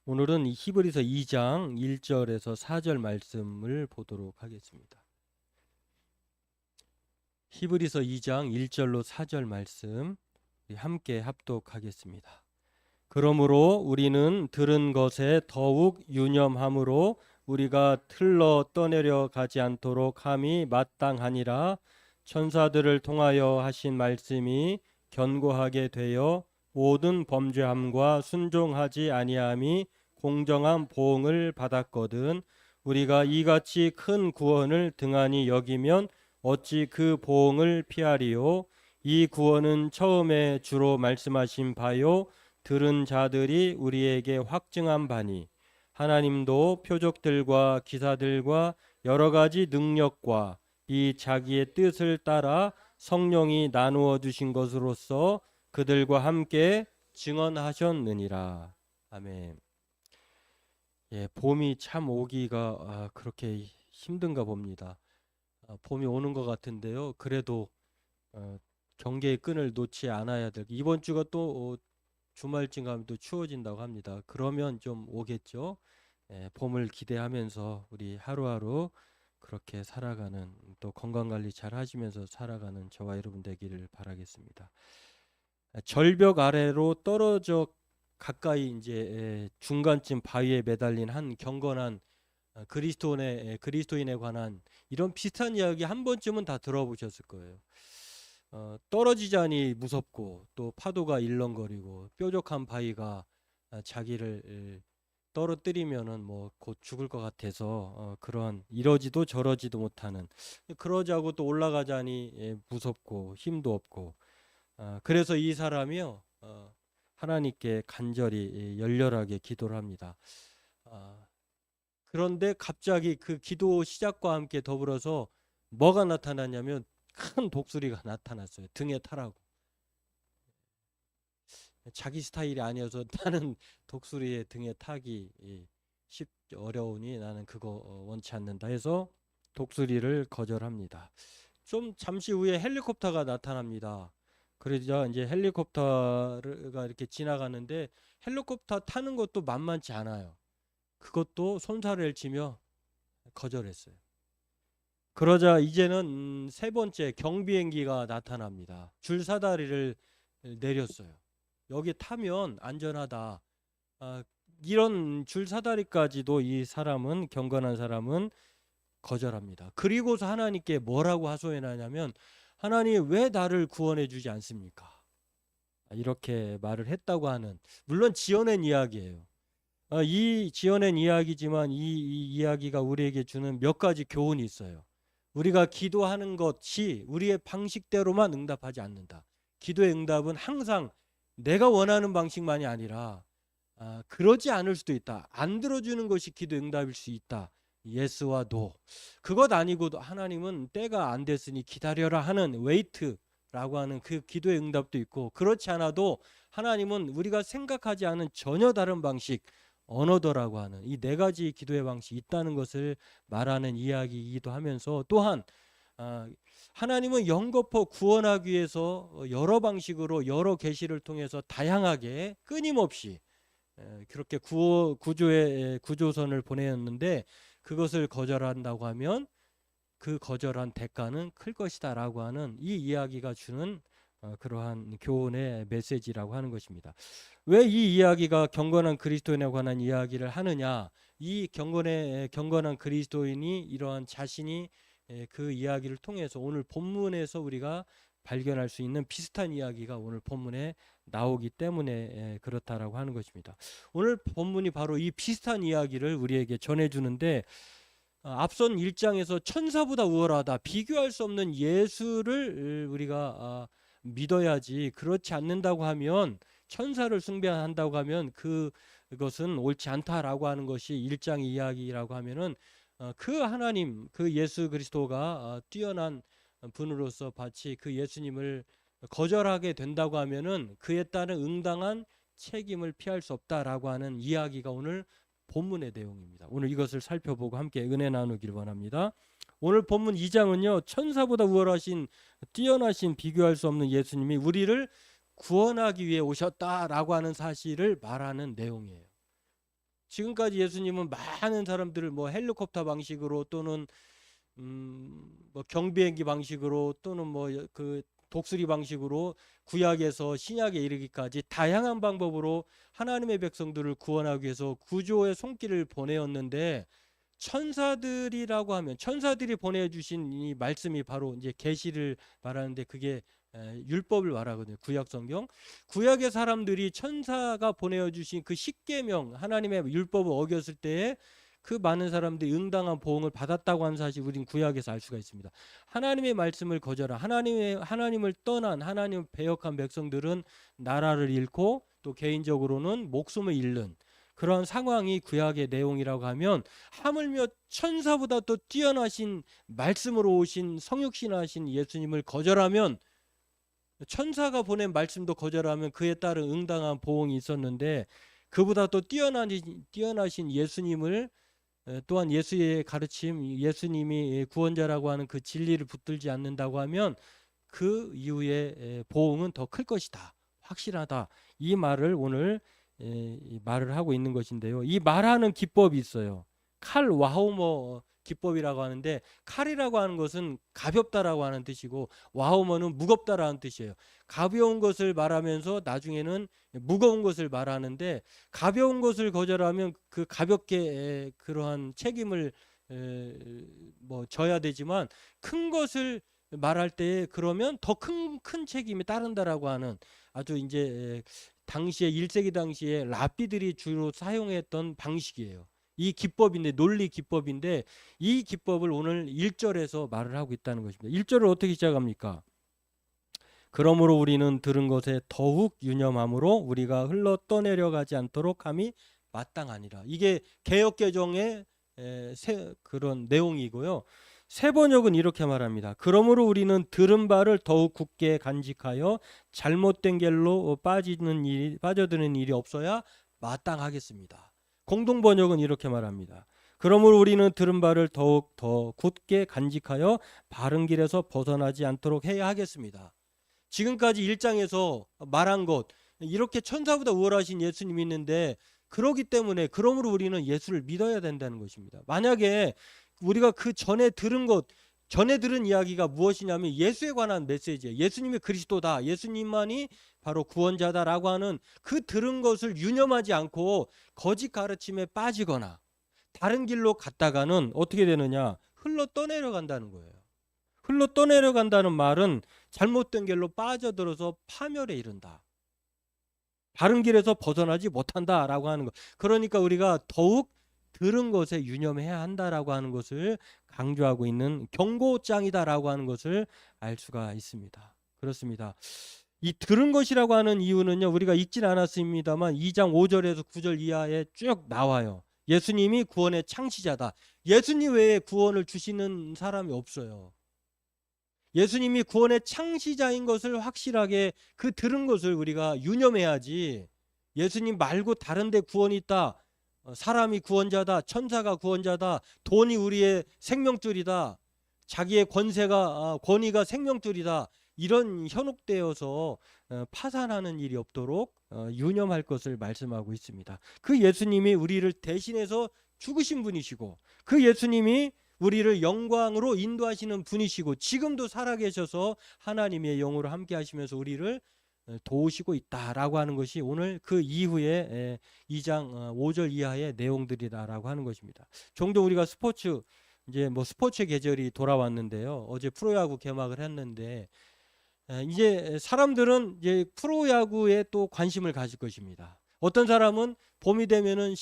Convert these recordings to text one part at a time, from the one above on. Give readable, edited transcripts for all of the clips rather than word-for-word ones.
오늘은 히브리서 2장 1절에서 4절 말씀을 보도록 하겠습니다. 히브리서 2장 1절로 4절 말씀 우리 함께 합독하겠습니다. 그러므로 우리는 들은 것에 더욱 유념함으로 우리가 틀러 떠내려 가지 않도록 함이 마땅하니라. 천사들을 통하여 하신 말씀이 견고하게 되어 모든 범죄함과 순종하지 아니함이 공정한 보응을 받았거든. 우리가 이같이 큰 구원을 등한히 여기면 어찌 그 보응을 피하리요. 이 구원은 처음에 주로 말씀하신 바요 들은 자들이 우리에게 확증한 바니, 하나님도 표적들과 기사들과 여러 가지 능력과 이 자기의 뜻을 따라 성령이 나누어 주신 것으로서 그들과 함께 증언하셨느니라. 아멘. 봄이 참 오기가 그렇게 힘든가 봅니다. 봄이 오는 것 같은데요. 그래도 경계의 끈을 놓지 않아야 될. 이번 주가 또 주말쯤 가면 또 추워진다고 합니다. 그러면 좀 오겠죠. 봄을 기대하면서 우리 하루하루 그렇게 살아가는, 또 건강관리 잘 하시면서 살아가는 저와 여러분 되기를 바라겠습니다. 절벽 아래로 떨어져 가까이 이제 중간쯤 바위에 매달린 한 경건한 그리스도인에 관한 이런 비슷한 이야기 한 번쯤은 다 들어보셨을 거예요. 떨어지자니 무섭고 또 파도가 일렁거리고 뾰족한 바위가 자기를 떨어뜨리면은 뭐 곧 죽을 것 같아서 그런 이러지도 저러지도 못하는, 그러자고 또 올라가자니 무섭고 힘도 없고, 그래서 이 사람이요 하나님께 간절히 열렬하게 기도를 합니다. 그런데 갑자기 그 기도 시작과 함께 더불어서 뭐가 나타났냐면 큰 독수리가 나타났어요. 등에 타라고. 자기 스타일이 아니어서 나는 독수리의 등에 타기 어려우니 나는 그거 원치 않는다 해서 독수리를 거절합니다. 좀 잠시 후에 헬리콥터가 나타납니다. 그러자 이제 헬리콥터가 이렇게 지나가는데 헬리콥터 타는 것도 만만치 않아요. 그것도 손사래를 치며 거절했어요. 그러자 이제는 세 번째 경비행기가 나타납니다. 줄사다리를 내렸어요. 여기 타면 안전하다. 이런 줄사다리까지도 이 사람은, 경건한 사람은 거절합니다. 그리고서 하나님께 뭐라고 하소연하냐면, 하나님 왜 나를 구원해 주지 않습니까? 이렇게 말을 했다고 하는, 물론 지어낸 이야기예요. 이 지어낸 이야기지만 이 이야기가 우리에게 주는 몇 가지 교훈이 있어요. 우리가 기도하는 것이 우리의 방식대로만 응답하지 않는다. 기도의 응답은 항상 내가 원하는 방식만이 아니라 그러지 않을 수도 있다. 안 들어주는 것이 기도 응답일 수 있다. 예스와 노. 그것 아니고도 하나님은 때가 안 됐으니 기다려라 하는 웨이트라고 하는 그 기도의 응답도 있고, 그렇지 않아도 하나님은 우리가 생각하지 않은 전혀 다른 방식, 어너더라고 하는 이 네 가지 기도의 방식이 있다는 것을 말하는 이야기이기도 하면서, 또한 하나님은 영겁호 구원하기 위해서 여러 방식으로 여러 계시를 통해서 다양하게 끊임없이 그렇게 구조의 구조선을 보내었는데, 그것을 거절한다고 하면 그 거절한 대가는 클 것이다 라고 하는 이 이야기가 주는 그러한 교훈의 메시지라고 하는 것입니다. 왜 이 이야기가 경건한 그리스도인에 관한 이야기를 하느냐? 이 경건한 그리스도인이 이러한 자신이 그 이야기를 통해서 오늘 본문에서 우리가 발견할 수 있는 비슷한 이야기가 오늘 본문에 나오기 때문에 그렇다라고 하는 것입니다. 오늘 본문이 바로 이 비슷한 이야기를 우리에게 전해주는데, 앞선 1장에서 천사보다 우월하다, 비교할 수 없는 예수를 우리가 믿어야지, 그렇지 않는다고 하면, 천사를 숭배한다고 하면 그것은 옳지 않다라고 하는 것이 1장 이야기라고 하면은, 그 하나님, 그 예수 그리스도가 뛰어난 분으로서 마치 그 예수님을 거절하게 된다고 하면은 그에 따른 응당한 책임을 피할 수 없다라고 하는 이야기가 오늘 본문의 내용입니다. 오늘 이것을 살펴보고 함께 은혜 나누기를 원합니다. 오늘 본문 2장은요, 천사보다 우월하신, 뛰어나신, 비교할 수 없는 예수님이 우리를 구원하기 위해 오셨다라고 하는 사실을 말하는 내용이에요. 지금까지 예수님은 많은 사람들을 뭐 헬리콥터 방식으로 또는 뭐 경비행기 방식으로 또는 뭐 그 독수리 방식으로 구약에서 신약에 이르기까지 다양한 방법으로 하나님의 백성들을 구원하기 위해서 구조의 손길을 보내었는데, 천사들이라고 하면 천사들이 보내주신 이 말씀이 바로 이제 계시를 말하는데, 그게 율법을 말하거든요. 구약 성경. 구약의 사람들이 천사가 보내주신 그 십계명, 하나님의 율법을 어겼을 때에 그 많은 사람들이 응당한 보응을 받았다고 하는 사실, 우린 구약에서 알 수가 있습니다. 하나님의 말씀을 거절한, 하나님을 떠난, 하나님을 배역한 백성들은 나라를 잃고 또 개인적으로는 목숨을 잃는 그런 상황이 구약의 내용이라고 하면, 하물며 천사보다 또 뛰어나신 말씀으로 오신 성육신하신 예수님을 거절하면, 천사가 보낸 말씀도 거절하면 그에 따른 응당한 보응이 있었는데, 그보다 또 뛰어나신 예수님을, 또한 예수의 가르침, 예수님이 구원자라고 하는 그 진리를 붙들지 않는다고 하면 그 이후에 보응은 더 클 것이다, 확실하다, 이 말을 오늘 말을 하고 있는 것인데요. 이 말하는 기법이 있어요. 칼 와호머 기법이라고 하는데, 칼이라고 하는 것은 가볍다라고 하는 뜻이고 와호머는 무겁다라는 뜻이에요. 가벼운 것을 말하면서 나중에는 무거운 것을 말하는데, 가벼운 것을 거절하면 그 가볍게 그러한 책임을 뭐 져야 되지만, 큰 것을 말할 때 그러면 더 큰 책임이 따른다라고 하는, 아주 이제 당시에 1세기 당시에 랍비들이 주로 사용했던 방식이에요. 이 기법인데, 논리 기법인데, 이 기법을 오늘 1절에서 말을 하고 있다는 것입니다. 1절을 어떻게 시작합니까? 그러므로 우리는 들은 것에 더욱 유념함으로 우리가 흘러 떠내려가지 않도록 함이 마땅하니라. 이게 개역개정의 그런 내용이고요. 세번역은 이렇게 말합니다. 그러므로 우리는 들은 바를 더욱 굳게 간직하여 잘못된 길로 빠져드는 일이 없어야 마땅하겠습니다. 공동번역은 이렇게 말합니다. 그러므로 우리는 들은 바를 더욱 더 굳게 간직하여 바른 길에서 벗어나지 않도록 해야 하겠습니다. 지금까지 1장에서 말한 것, 이렇게 천사보다 우월하신 예수님이 있는데, 그러기 때문에 그러므로 우리는 예수를 믿어야 된다는 것입니다. 만약에 우리가 그 전에 들은 것, 전에 들은 이야기가 무엇이냐면 예수에 관한 메시지예요. 예수님이 그리스도다, 예수님만이 바로 구원자다라고 하는 그 들은 것을 유념하지 않고 거짓 가르침에 빠지거나 다른 길로 갔다가는 어떻게 되느냐? 흘러 떠내려간다는 거예요. 흘러 떠내려간다는 말은 잘못된 길로 빠져들어서 파멸에 이른다, 바른 길에서 벗어나지 못한다라고 하는 것. 그러니까 우리가 더욱 들은 것에 유념해야 한다라고 하는 것을 강조하고 있는 경고장이다라고 하는 것을 알 수가 있습니다. 그렇습니다. 이 들은 것이라고 하는 이유는요, 우리가 읽진 않았습니다만 2장 5절에서 9절 이하에 쭉 나와요. 예수님이 구원의 창시자다. 예수님 외에 구원을 주시는 사람이 없어요. 예수님이 구원의 창시자인 것을 확실하게, 그 들은 것을 우리가 유념해야지, 예수님 말고 다른 데 구원이 있다, 사람이 구원자다, 천사가 구원자다, 돈이 우리의 생명줄이다, 자기의 권위가 생명줄이다, 이런 현혹되어서 파산하는 일이 없도록 유념할 것을 말씀하고 있습니다. 그 예수님이 우리를 대신해서 죽으신 분이시고, 그 예수님이 우리를 영광으로 인도하시는 분이시고, 지금도 살아계셔서 하나님의 영으로 함께 하시면서 우리를 도우시고 있다라고 하는 것이 오늘 그 이후에 2장 5절 이하의 내용들이다라고 하는 것입니다. 종종 우리가 스포츠 계절이 돌아왔는데요. 어제 프로야구 개막을 했는데, 이제 사람들은 이제 프로야구에 또 관심을 가질 것입니다. 어떤 사람은 봄이 되면은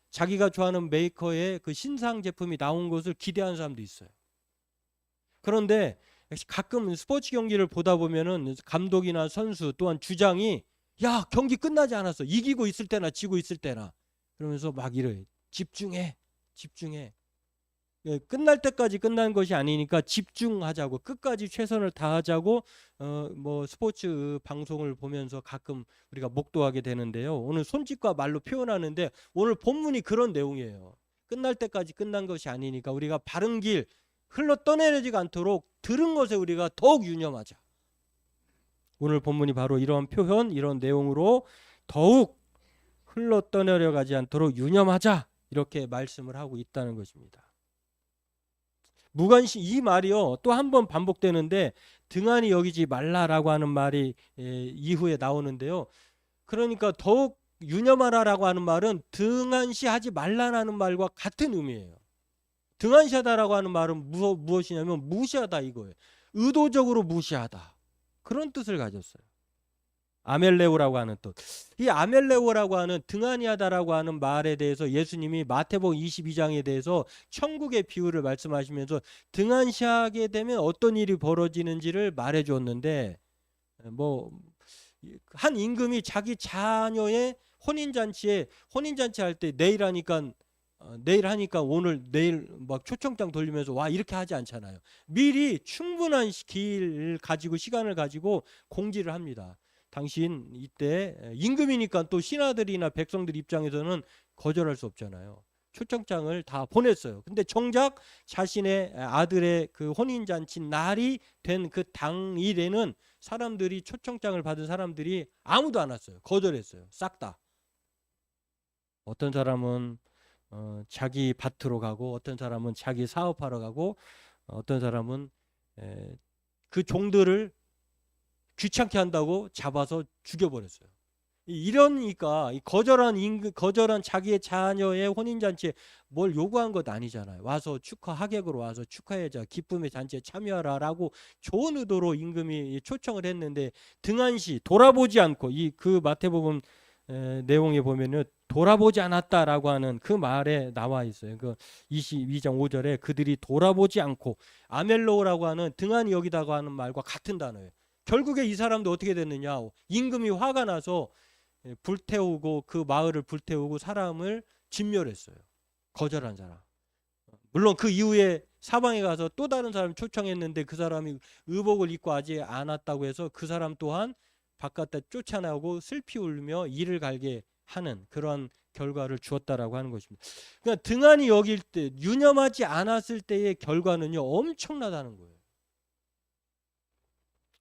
자기가 좋아하는 메이커의 그 신상 제품이 나온 것을 기대하는 사람도 있어요. 그런데 가끔 스포츠 경기를 보다 보면은 감독이나 선수 또한 주장이, 야, 경기 끝나지 않았어, 이기고 있을 때나 지고 있을 때나, 그러면서 막 이래, 집중해. 끝날 때까지 끝난 것이 아니니까 집중하자고, 끝까지 최선을 다하자고 스포츠 방송을 보면서 가끔 우리가 목도하게 되는데요. 오늘 손짓과 말로 표현하는데, 오늘 본문이 그런 내용이에요. 끝날 때까지 끝난 것이 아니니까 우리가 바른 길, 흘러 떠내려지가 않도록 들은 것에 우리가 더욱 유념하자. 오늘 본문이 바로 이런 표현, 이런 내용으로 더욱 흘러 떠내려가지 않도록 유념하자 이렇게 말씀을 하고 있다는 것입니다. 무관심 이 말이요 또 한 번 반복되는데 등한히 여기지 말라라고 하는 말이 이후에 나오는데요. 그러니까 더욱 유념하라라고 하는 말은 등한시하지 말라라는 말과 같은 의미예요. 등한시하다라고 하는 말은 무엇이냐면 무시하다 이거예요. 의도적으로 무시하다 그런 뜻을 가졌어요. 아멜레오라고 하는 뜻. 이 아멜레오라고 하는 등한히하다라고 하는 말에 대해서 예수님이 마태복음 22장에 대해서 천국의 비유를 말씀하시면서 등한시하게 되면 어떤 일이 벌어지는지를 말해 주었는데 한 임금이 자기 자녀의 혼인잔치 할 때 내일 하니까 오늘 내일 막 초청장 돌리면서 와 이렇게 하지 않잖아요. 미리 충분한 시간을 가지고 공지를 합니다. 당신 이때 임금이니까 또 신하들이나 백성들 입장에서는 거절할 수 없잖아요. 초청장을 다 보냈어요. 근데 정작 자신의 아들의 그 혼인잔치 날이 된 그 당일에는 초청장을 받은 사람들이 아무도 안 왔어요. 거절했어요. 싹 다. 어떤 사람은 자기 밭으로 가고 어떤 사람은 자기 사업하러 가고 어떤 사람은 그 종들을 귀찮게 한다고 잡아서 죽여버렸어요. 이러니까 거절한 자기의 자녀의 혼인잔치에 뭘 요구한 것 아니잖아요. 와서 하객으로 와서 축하해자 기쁨의 잔치에 참여하라라고 좋은 의도로 임금이 초청을 했는데 등한시 돌아보지 않고 그 마태복음 내용에 보면은 돌아보지 않았다라고 하는 그 말에 나와 있어요. 그 22장 5절에 그들이 돌아보지 않고 아멜로라고 하는 등한히 여기다고 하는 말과 같은 단어예요. 결국에 이 사람도 어떻게 됐느냐? 임금이 화가 나서 불태우고 그 마을을 불태우고 사람을 진멸했어요. 거절한 사람. 물론 그 이후에 사방에 가서 또 다른 사람 초청했는데 그 사람이 의복을 입고 하지 않았다고 해서 그 사람 또한 바깥에 쫓아나오고 슬피 울며 이를 갈게 하는 그런 결과를 주었다라고 하는 것입니다. 그러니까 등한히 여길 때 유념하지 않았을 때의 결과는요 엄청나다는 거예요.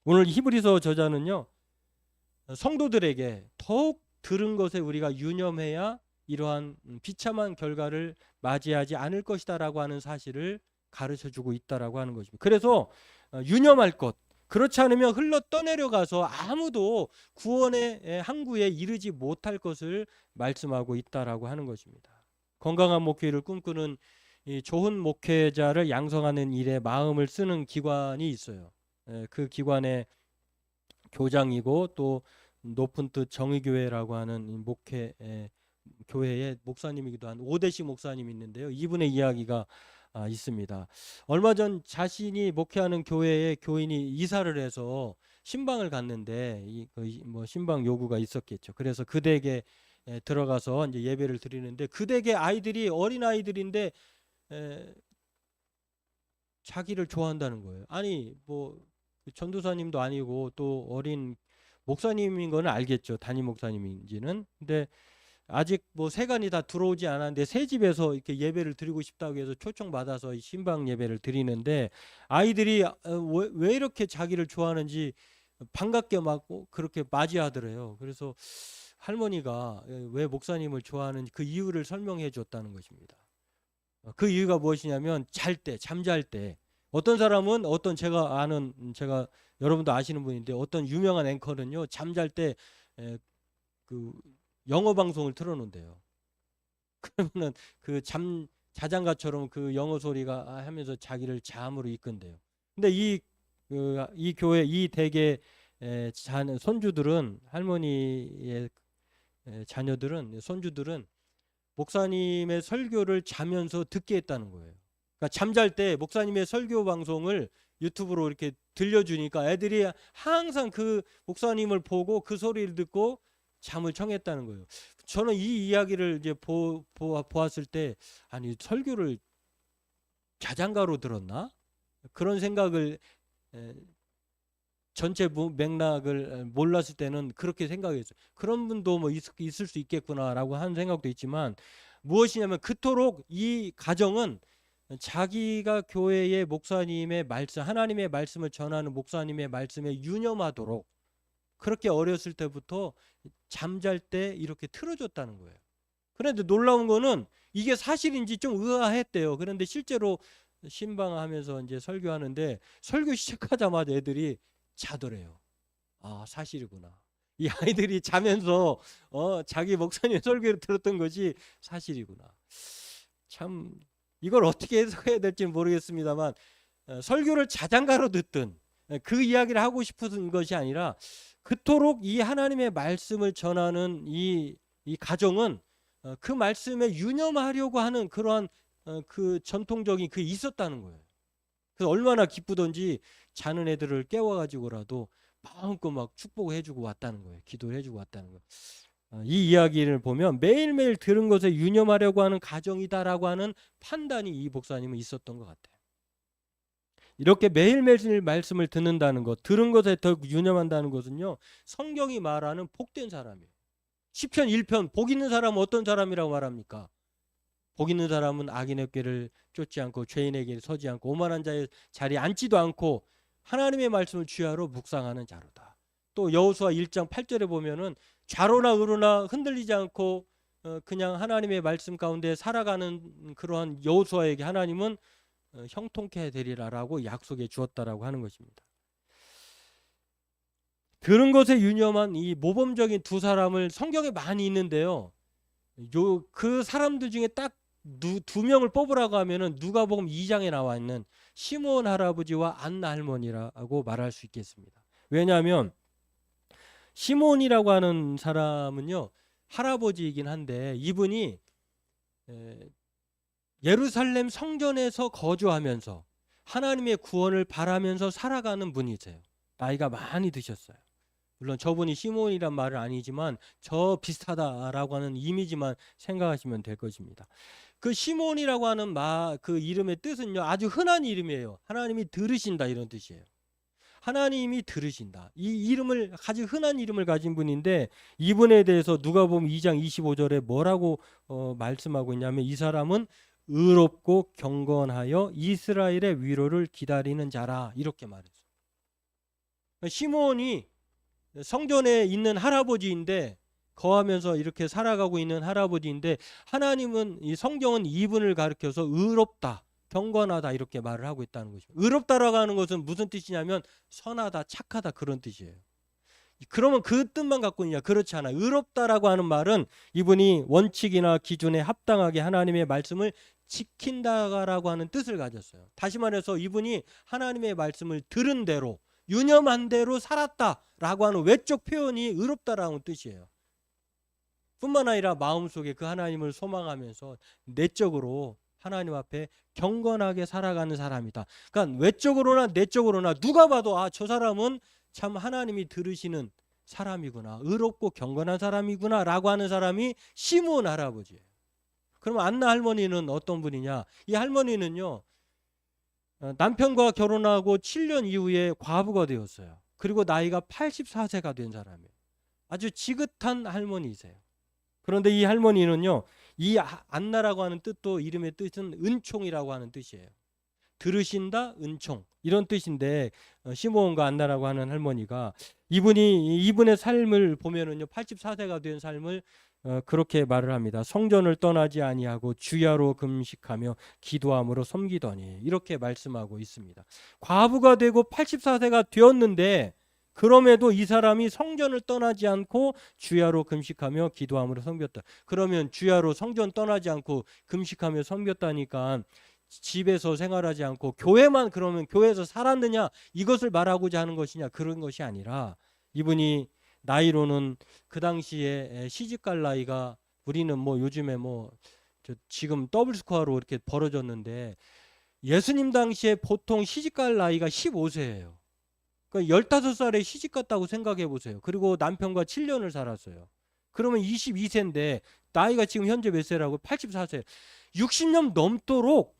오늘 히브리서 저자는요 성도들에게 더욱 들은 것에 우리가 유념해야 이러한 비참한 결과를 맞이하지 않을 것이다라고 하는 사실을 가르쳐주고 있다라고 하는 것입니다. 그래서 유념할 것, 그렇지 않으면 흘러 떠내려가서 아무도 구원의 항구에 이르지 못할 것을 말씀하고 있다라고 하는 것입니다. 건강한 목회를 꿈꾸는 이 좋은 목회자를 양성하는 일에 마음을 쓰는 기관이 있어요. 그 기관의 교장이고 또 높은 뜻 정의교회라고 하는 교회의 목사님이기도 한 오대식 목사님이 있는데요. 이분의 이야기가 있습니다. 얼마 전 자신이 목회하는 교회에 교인이 이사를 해서 신방을 갔는데 신방 요구가 있었겠죠. 그래서 그 댁에 들어가서 이제 예배를 드리는데 그 댁의 아이들이 어린 아이들인데 자기를 좋아한다는 거예요. 아니 전도사님도 아니고 또 어린 목사님인 거는 알겠죠. 담임 목사님인지는. 근데 아직 세간이 다 들어오지 않았는데 새 집에서 이렇게 예배를 드리고 싶다고 해서 초청받아서 신방 예배를 드리는데 아이들이 왜 이렇게 자기를 좋아하는지 반갑게 막 그렇게 맞이하더래요. 그래서 할머니가 왜 목사님을 좋아하는지 그 이유를 설명해 줬다는 것입니다. 그 이유가 무엇이냐면 잠잘 때 어떤 사람은 제가 여러분도 아시는 분인데 어떤 유명한 앵커는요 잠잘 때 그 영어 방송을 틀어놓는데요. 그러면은 그 자장가처럼 그 영어 소리가 하면서 자기를 잠으로 이끈대요. 근데 이 교회 이 댁의 손주들은 할머니의 손주들은 목사님의 설교를 자면서 듣게 했다는 거예요. 그러니까 잠잘 때 목사님의 설교 방송을 유튜브로 이렇게 들려주니까 애들이 항상 그 목사님을 보고 그 소리를 듣고 잠을 청했다는 거예요. 저는 이 이야기를 이제 보았을 때 아니 설교를 자장가로 들었나? 그런 생각을 전체 맥락을 몰랐을 때는 그렇게 생각했어요. 그런 분도 있을 수 있겠구나라고 하는 생각도 있지만 무엇이냐면 그토록 이 가정은 자기가 교회의 목사님의 말씀, 하나님의 말씀을 전하는 목사님의 말씀에 유념하도록 그렇게 어렸을 때부터 잠잘 때 이렇게 틀어줬다는 거예요. 그런데 놀라운 거는 이게 사실인지 좀 의아했대요. 그런데 실제로 신방하면서 이제 설교하는데 설교 시작하자마자 애들이 자더래요. 아, 사실이구나. 이 아이들이 자면서 자기 목사님 설교를 들었던 것이 사실이구나. 참 이걸 어떻게 해석해야 될지 모르겠습니다만 설교를 자장가로 듣든 그 이야기를 하고 싶은 것이 아니라 그토록 이 하나님의 말씀을 전하는 이 가정은 그 말씀에 유념하려고 하는 그러한 그 전통적인 그게 있었다는 거예요. 그래서 얼마나 기쁘던지 자는 애들을 깨워가지고라도 마음껏 막 축복해주고 왔다는 거예요. 기도를 해주고 왔다는 거예요. 이 이야기를 보면 매일매일 들은 것에 유념하려고 하는 가정이다라고 하는 판단이 이 목사님은 있었던 것 같아요. 이렇게 매일매일 말씀을 듣는다는 것, 들은 것에 더 유념한다는 것은요, 성경이 말하는 복된 사람이에요. 시편 1편 복 있는 사람은 어떤 사람이라고 말합니까? 복 있는 사람은 악인의 꾀를 쫓지 않고 죄인의 길에 서지 않고 오만한 자의 자리에 앉지도 않고 하나님의 말씀을 주야로 묵상하는 자로다. 또 여호수아 1장 8절에 보면은 좌로나 우로나 흔들리지 않고 그냥 하나님의 말씀 가운데 살아가는 그러한 여호수아에게 하나님은 형통케 되리라라고 약속해 주었다라고 하는 것입니다. 들은 것에 유념한 이 모범적인 두 사람을 성경에 많이 있는데요. 그 사람들 중에 딱 두 명을 뽑으라고 하면은 누가복음 2장에 나와 있는 시므온 할아버지와 안나 할머니라고 말할 수 있겠습니다. 왜냐하면 시므온이라고 하는 사람은요, 할아버지이긴 한데 이분이 예루살렘 성전에서 거주하면서 하나님의 구원을 바라면서 살아가는 분이세요. 나이가 많이 드셨어요. 물론 저분이 시몬이란 말은 아니지만 저 비슷하다라고 하는 이미지만 생각하시면 될 것입니다. 그 시몬이라고 하는 그 이름의 뜻은요, 아주 흔한 이름이에요. 하나님이 들으신다 이런 뜻이에요. 하나님이 들으신다. 이 이름을 아주 흔한 이름을 가진 분인데 이분에 대해서 누가복음 2장 25절에 뭐라고 말씀하고 있냐면 이 사람은 의롭고 경건하여 이스라엘의 위로를 기다리는 자라 이렇게 말했어요. 시몬이 성전에 있는 할아버지인데 거하면서 이렇게 살아가고 있는 할아버지인데 하나님은 이 성경은 이분을 가리켜서 의롭다, 경건하다 이렇게 말을 하고 있다는 것입니다. 의롭다라고 하는 것은 무슨 뜻이냐면 선하다, 착하다 그런 뜻이에요. 그러면 그 뜻만 갖고 있냐? 그렇지 않아요. 의롭다라고 하는 말은 이분이 원칙이나 기준에 합당하게 하나님의 말씀을 지킨다라고 하는 뜻을 가졌어요. 다시 말해서 이분이 하나님의 말씀을 들은 대로 유념한 대로 살았다라고 하는 외적 표현이 의롭다라는 뜻이에요. 뿐만 아니라 마음속에 그 하나님을 소망하면서 내적으로 하나님 앞에 경건하게 살아가는 사람이다. 그러니까 외적으로나 내적으로나 누가 봐도 저 사람은 참 하나님이 들으시는 사람이구나. 의롭고 경건한 사람이구나 라고 하는 사람이 시므온 할아버지예요. 그럼 안나 할머니는 어떤 분이냐? 이 할머니는요, 남편과 결혼하고 7년 이후에 과부가 되었어요. 그리고 나이가 84세가 된 사람이에요. 아주 지긋한 할머니이세요. 그런데 이 할머니는요, 이 안나라고 하는 뜻도 이름의 뜻은 은총이라고 하는 뜻이에요. 들으신다, 은총 이런 뜻인데 시므온과 안나라고 하는 할머니가 이분의 삶을 보면은요, 84세가 된 삶을 그렇게 말을 합니다. 성전을 떠나지 아니하고 주야로 금식하며 기도함으로 섬기더니 이렇게 말씀하고 있습니다. 과부가 되고 84세가 되었는데 그럼에도 이 사람이 성전을 떠나지 않고 주야로 금식하며 기도함으로 섬겼다. 그러면 주야로 성전 떠나지 않고 금식하며 섬겼다니까 집에서 생활하지 않고 교회만 그러면 교회에서 살았느냐 이것을 말하고자 하는 것이냐 그런 것이 아니라 이분이 나이로는 그 당시에 시집갈 나이가 우리는 뭐 요즘에 지금 더블 스코어로 이렇게 벌어졌는데 예수님 당시에 보통 시집갈 나이가 15세예요. 그러니까 15살에 시집 갔다고 생각해 보세요. 그리고 남편과 7년을 살았어요. 그러면 22세인데 나이가 지금 현재 몇 세라고? 84세. 60년 넘도록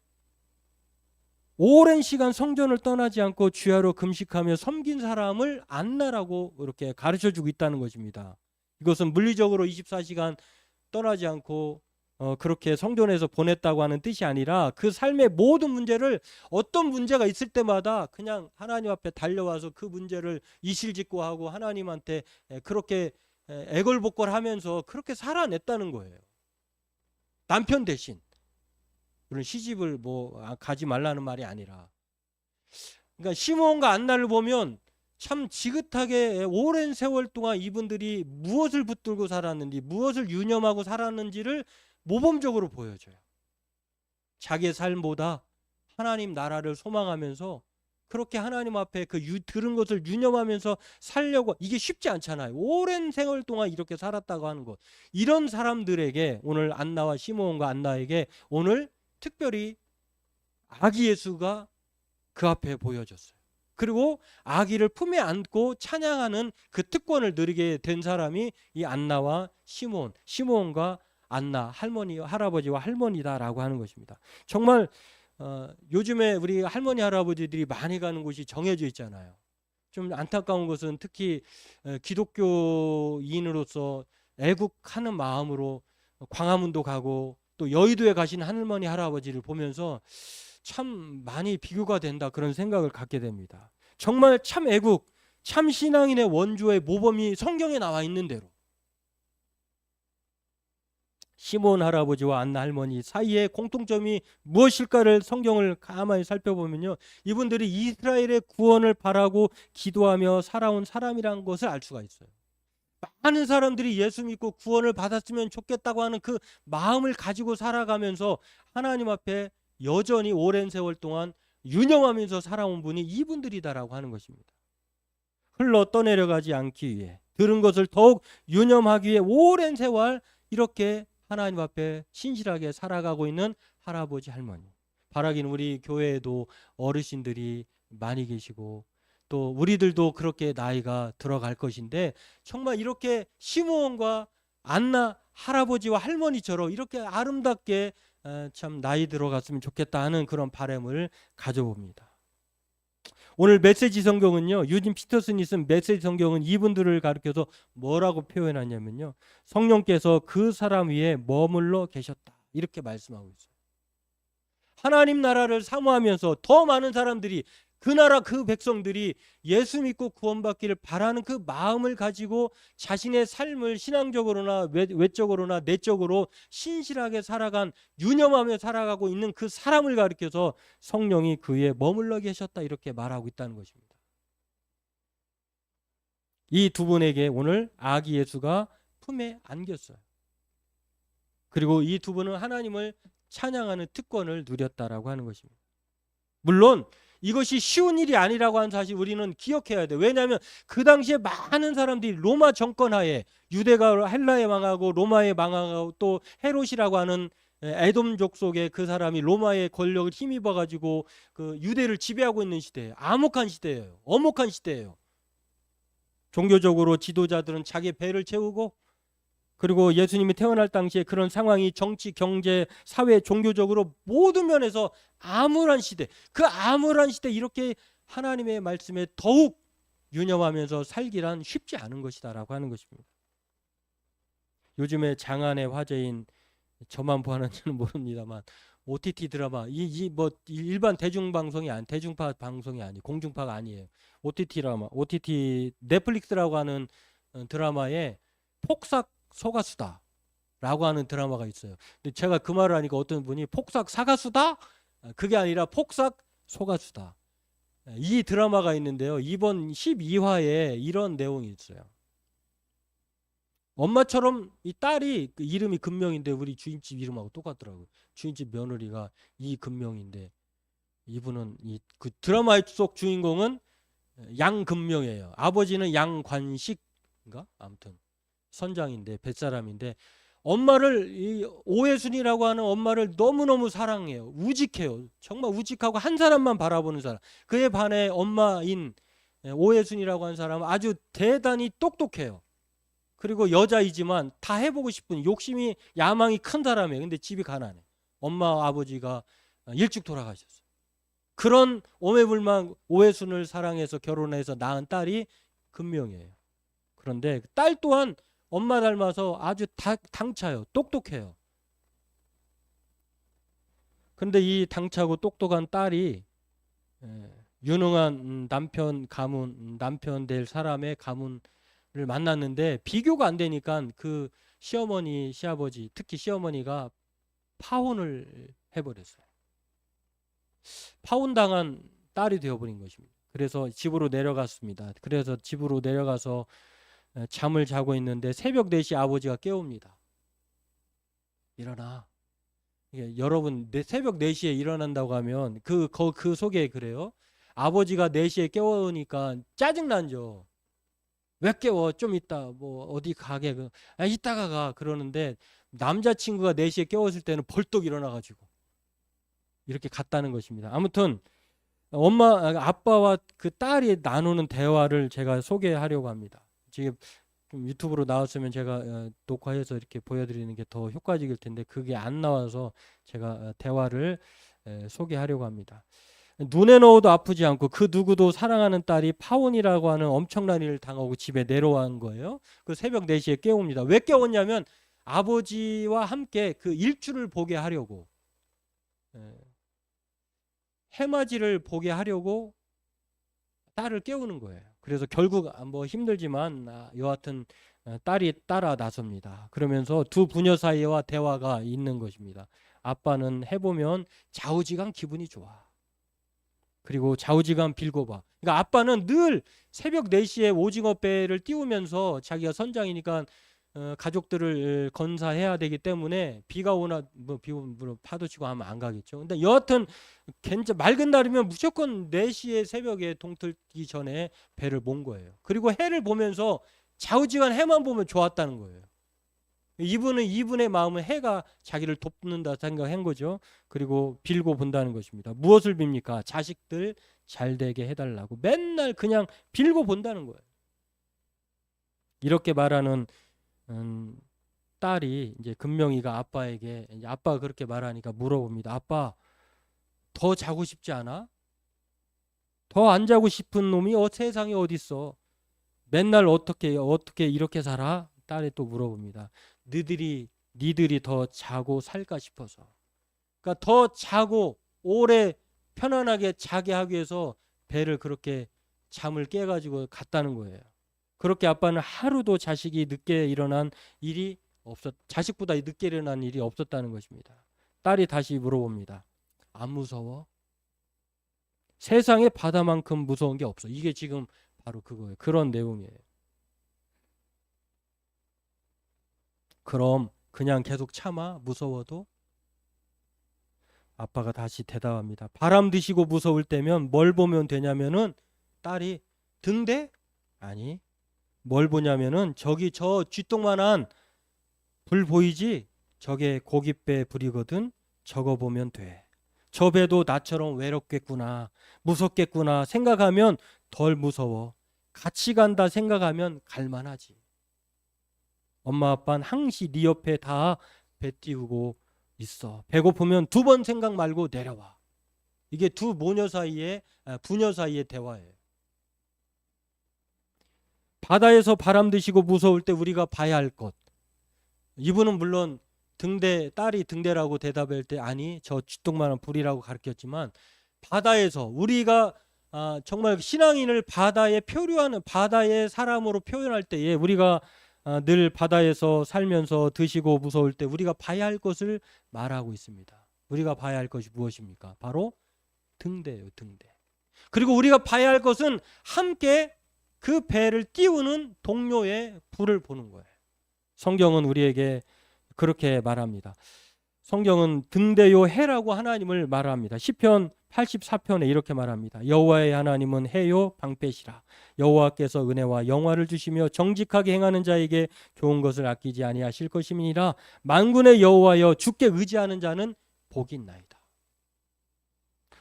오랜 시간 성전을 떠나지 않고 주야로 금식하며 섬긴 사람을 안나라고 이렇게 가르쳐주고 있다는 것입니다. 이것은 물리적으로 24시간 떠나지 않고 그렇게 성전에서 보냈다고 하는 뜻이 아니라 그 삶의 모든 문제를 어떤 문제가 있을 때마다 그냥 하나님 앞에 달려와서 그 문제를 이실직고하고 하나님한테 그렇게 애걸복걸하면서 그렇게 살아냈다는 거예요. 남편 대신. 물론 시집을 가지 말라는 말이 아니라. 그러니까 시므온과 안나를 보면 참 지긋하게 오랜 세월 동안 이분들이 무엇을 붙들고 살았는지, 무엇을 유념하고 살았는지를 모범적으로 보여줘요. 자기의 삶보다 하나님 나라를 소망하면서 그렇게 하나님 앞에 들은 것을 유념하면서 살려고, 이게 쉽지 않잖아요. 오랜 세월 동안 이렇게 살았다고 하는 것. 이런 사람들에게 오늘 안나와 시므온과 안나에게 오늘 특별히 아기 예수가 그 앞에 보여졌어요. 그리고 아기를 품에 안고 찬양하는 그 특권을 누리게 된 사람이 이 안나와 시므온과 안나, 할아버지와 할머니다라고 하는 것입니다. 정말 요즘에 우리 할머니 할아버지들이 많이 가는 곳이 정해져 있잖아요. 좀 안타까운 것은 특히 기독교인으로서 애국하는 마음으로 광화문도 가고 또 여의도에 가신 할머니 할아버지를 보면서 참 많이 비교가 된다, 그런 생각을 갖게 됩니다. 정말 참 애국, 참 신앙인의 원조의 모범이 성경에 나와 있는 대로 시몬 할아버지와 안나 할머니 사이의 공통점이 무엇일까를 성경을 가만히 살펴보면요, 이분들이 이스라엘의 구원을 바라고 기도하며 살아온 사람이라는 것을 알 수가 있어요. 많은 사람들이 예수 믿고 구원을 받았으면 좋겠다고 하는 그 마음을 가지고 살아가면서 하나님 앞에 여전히 오랜 세월 동안 유념하면서 살아온 분이 이분들이다라고 하는 것입니다. 흘러 떠내려가지 않기 위해, 들은 것을 더욱 유념하기 위해 오랜 세월 이렇게 하나님 앞에 신실하게 살아가고 있는 할아버지 할머니. 바라기는 우리 교회에도 어르신들이 많이 계시고 또 우리들도 그렇게 나이가 들어갈 것인데, 정말 이렇게 시므온과 안나 할아버지와 할머니처럼 이렇게 아름답게 참 나이 들어갔으면 좋겠다 하는 그런 바람을 가져봅니다. 오늘 메시지 성경은요, 유진 피터슨이 쓴 메시지 성경은 이분들을 가리켜서 뭐라고 표현하냐면요, 성령께서 그 사람 위에 머물러 계셨다, 이렇게 말씀하고 있어요. 하나님 나라를 사모하면서 더 많은 사람들이, 그 나라 그 백성들이 예수 믿고 구원받기를 바라는 그 마음을 가지고 자신의 삶을 신앙적으로나 외적으로나 내적으로 신실하게 살아간, 유념하며 살아가고 있는 그 사람을 가리켜서 성령이 그 위에 머물러 계셨다, 이렇게 말하고 있다는 것입니다. 이 두 분에게 오늘 아기 예수가 품에 안겼어요. 그리고 이 두 분은 하나님을 찬양하는 특권을 누렸다라고 하는 것입니다. 물론 이것이 쉬운 일이 아니라고 하는 사실 우리는 기억해야 돼. 왜냐하면 그 당시에 많은 사람들이 로마 정권 하에, 유대가 헬라에 망하고 로마에 망하고 또 헤롯이라고 하는 에돔족 속의 그 사람이 로마의 권력을 힘입어 가지고 그 유대를 지배하고 있는 시대예요. 암흑한 시대예요. 엄혹한 시대예요. 종교적으로 지도자들은 자기 배를 채우고, 그리고 예수님이 태어날 당시에 그런 상황이 정치, 경제, 사회, 종교적으로 모든 면에서 암울한 시대, 그 암울한 시대 이렇게 하나님의 말씀에 더욱 유념하면서 살기란 쉽지 않은 것이다라고 하는 것입니다. 요즘에 장안의 화제인, 저만 보았는지는 모릅니다만 OTT 드라마, 뭐 일반 대중방송이 대중파 방송이 아니, 공중파가 아니에요. OTT 드라마, OTT 넷플릭스라고 하는 드라마에 폭삭 소가수다 라고 하는 드라마가 있어요. 근데 제가 그 말을 하니까 어떤 분이 폭삭 사가수다? 그게 아니라 폭삭 소가수다. 이 드라마가 있는데요, 이번 12화에 이런 내용이 있어요. 엄마처럼 이 딸이, 그 이름이 금명인데 우리 주인집 이름하고 똑같더라고요. 주인집 며느리가 이금명인데, 이분은 그 드라마의 속 주인공은 양금명이에요. 아버지는 양관식인가? 아무튼 선장인데, 뱃사람인데, 엄마를, 이 오해순이라고 하는 엄마를 너무너무 사랑해요. 우직해요. 정말 우직하고 한 사람만 바라보는 사람. 그에 반해 엄마인 오해순이라고 하는 사람은 아주 대단히 똑똑해요. 그리고 여자이지만 다 해보고 싶은 욕심이, 야망이 큰 사람이에요. 근데 집이 가난해. 엄마 아버지가 일찍 돌아가셨어요. 그런 오매불망 오해순을 사랑해서 결혼해서 낳은 딸이 금명이에요. 그런데 딸 또한 엄마 닮아서 아주 당차요. 똑똑해요. 근데 이 당차고 똑똑한 딸이 유능한 남편 될 사람의 가문에 만났는데 비교가 안 되니까 그 시어머니, 시아버지, 특히 시어머니가 파혼을 해버렸어요. 파혼당한 딸이 되어버린 것입니다. 그래서 집으로 내려갔습니다. 그래서 집으로 내려가서 잠을 자고 있는데 새벽 4시 아버지가 깨웁니다. 일어나. 여러분 새벽 4시에 일어난다고 하면 그 속에 그래요. 아버지가 4시에 깨우니까 짜증난죠. 왜 깨워? 좀 이따 뭐 어디 가게. 이따가 가. 그러는데 남자친구가 4시에 깨웠을 때는 벌떡 일어나가지고 이렇게 갔다는 것입니다. 아무튼 아빠와 그 딸이 나누는 대화를 제가 소개하려고 합니다. 지금 좀 유튜브로 나왔으면 제가 녹화해서 이렇게 보여드리는 게 더 효과적일 텐데 그게 안 나와서 제가 대화를 소개하려고 합니다. 눈에 넣어도 아프지 않고 그 누구도 사랑하는 딸이 파혼이라고 하는 엄청난 일을 당하고 집에 내려온 거예요. 그 새벽 4시에 깨웁니다. 왜 깨웠냐면 아버지와 함께 그 일출을 보게 하려고, 해맞이를 보게 하려고 딸을 깨우는 거예요. 그래서 결국 뭐 힘들지만 여하튼 딸이 따라 나섭니다. 그러면서 두 부녀 사이와 대화가 있는 것입니다. 아빠는 해보면 좌우지간 기분이 좋아. 그리고 좌우지간 빌고 봐. 그러니까 아빠는 늘 새벽 4시에 오징어 배를 띄우면서 자기가 선장이니까 가족들을 건사해야 되기 때문에 비가 오나 뭐 비 오면 파도 치고 하면 안 가겠죠. 근데 여하튼 맑은 날이면 무조건 4시에 새벽에 동틀기 전에 배를 몬 거예요. 그리고 해를 보면서 좌우지간 해만 보면 좋았다는 거예요. 이분의 마음은 해가 자기를 돕는다 생각한 거죠. 그리고 빌고 본다는 것입니다. 무엇을 빕니까? 자식들 잘 되게 해달라고 맨날 그냥 빌고 본다는 거예요. 이렇게 말하는 딸이 이제 금명이가 아빠에게, 이제 아빠가 그렇게 말하니까 물어봅니다. 아빠, 더 자고 싶지 않아? 더 안 자고 싶은 놈이 세상에 어딨어? 맨날 어떻게 이렇게 살아? 딸이 또 물어봅니다. 니들이 더 자고 살까 싶어서. 그러니까 더 자고 오래 편안하게 자게 하기 위해서 배를 그렇게 잠을 깨가지고 갔다는 거예요. 그렇게 아빠는 하루도 자식이 늦게 일어난 일이 자식보다 늦게 일어난 일이 없었다는 것입니다. 딸이 다시 물어봅니다. 안 무서워? 세상에 바다만큼 무서운 게 없어. 이게 지금 바로 그거예요. 그런 내용이에요. 그럼 그냥 계속 참아? 무서워도? 아빠가 다시 대답합니다. 바람 드시고 무서울 때면 뭘 보면 되냐면은 딸이 등대? 아니. 뭘 보냐면은 저기 저 쥐똥만한 불 보이지? 저게 고깃배 불이거든. 저거 보면 돼. 저 배도 나처럼 외롭겠구나, 무섭겠구나 생각하면 덜 무서워. 같이 간다 생각하면 갈만하지. 엄마 아빠는 항시 네 옆에 다 배 띄우고 있어. 배고프면 2번 생각 말고 내려와. 이게 두 부녀 사이의 대화예요. 바다에서 바람 드시고 무서울 때 우리가 봐야 할 것. 이분은 물론 딸이 등대라고 대답할 때 아니 저 쥐똥만한 불이라고 가르쳤지만 바다에서 우리가 정말 신앙인을 바다에 표류하는 바다의 사람으로 표현할 때에 우리가 늘 바다에서 살면서 드시고 무서울 때 우리가 봐야 할 것을 말하고 있습니다. 우리가 봐야 할 것이 무엇입니까? 바로 등대예요. 등대. 그리고 우리가 봐야 할 것은 함께 그 배를 띄우는 동료의 불을 보는 거예요. 성경은 우리에게 그렇게 말합니다. 성경은 등대요 해라고 하나님을 말합니다. 시편 84편에 이렇게 말합니다. 여호와의 하나님은 해요 방패시라. 여호와께서 은혜와 영화를 주시며 정직하게 행하는 자에게 좋은 것을 아끼지 아니하실 것임이니라. 만군의 여호와여 주께 의지하는 자는 복이 있나이다.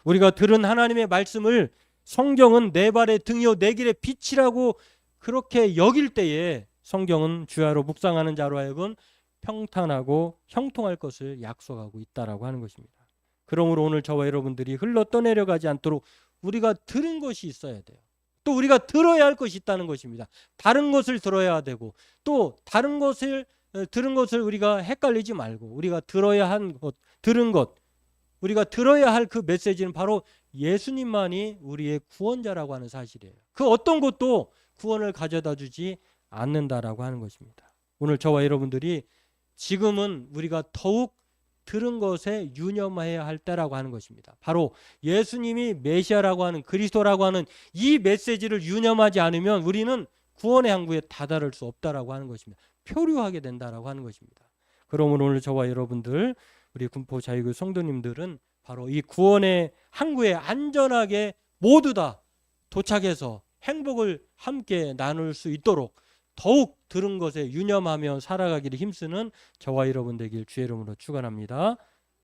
우리가 들은 하나님의 말씀을 성경은 내 발의 등이요 내 길의 빛이라고 그렇게 여길 때에 성경은 주야로 묵상하는 자로 하여금 평탄하고 형통할 것을 약속하고 있다라고 하는 것입니다. 그러므로 오늘 저와 여러분들이 흘러 떠내려가지 않도록 우리가 들은 것이 있어야 돼요. 또 우리가 들어야 할 것이 있다는 것입니다. 다른 것을 들어야 되고 또 다른 것을 들은 것을 우리가 헷갈리지 말고 우리가 들어야 한 것, 들은 것, 우리가 들어야 할 그 메시지는 바로 예수님만이 우리의 구원자라고 하는 사실이에요. 그 어떤 것도 구원을 가져다 주지 않는다라고 하는 것입니다. 오늘 저와 여러분들이 지금은 우리가 더욱 들은 것에 유념해야 할 때라고 하는 것입니다. 바로 예수님이 메시아라고 하는 그리스도라고 하는 이 메시지를 유념하지 않으면 우리는 구원의 항구에 다다를 수 없다라고 하는 것입니다. 표류하게 된다라고 하는 것입니다. 그러므로 오늘 저와 여러분들 우리 군포 자유교 성도님들은 바로 이 구원의 항구에 안전하게 모두 다 도착해서 행복을 함께 나눌 수 있도록 더욱 들은 것에 유념하며 살아가기를 힘쓰는 저와 여러분 되길 주의 이름으로 축원합니다.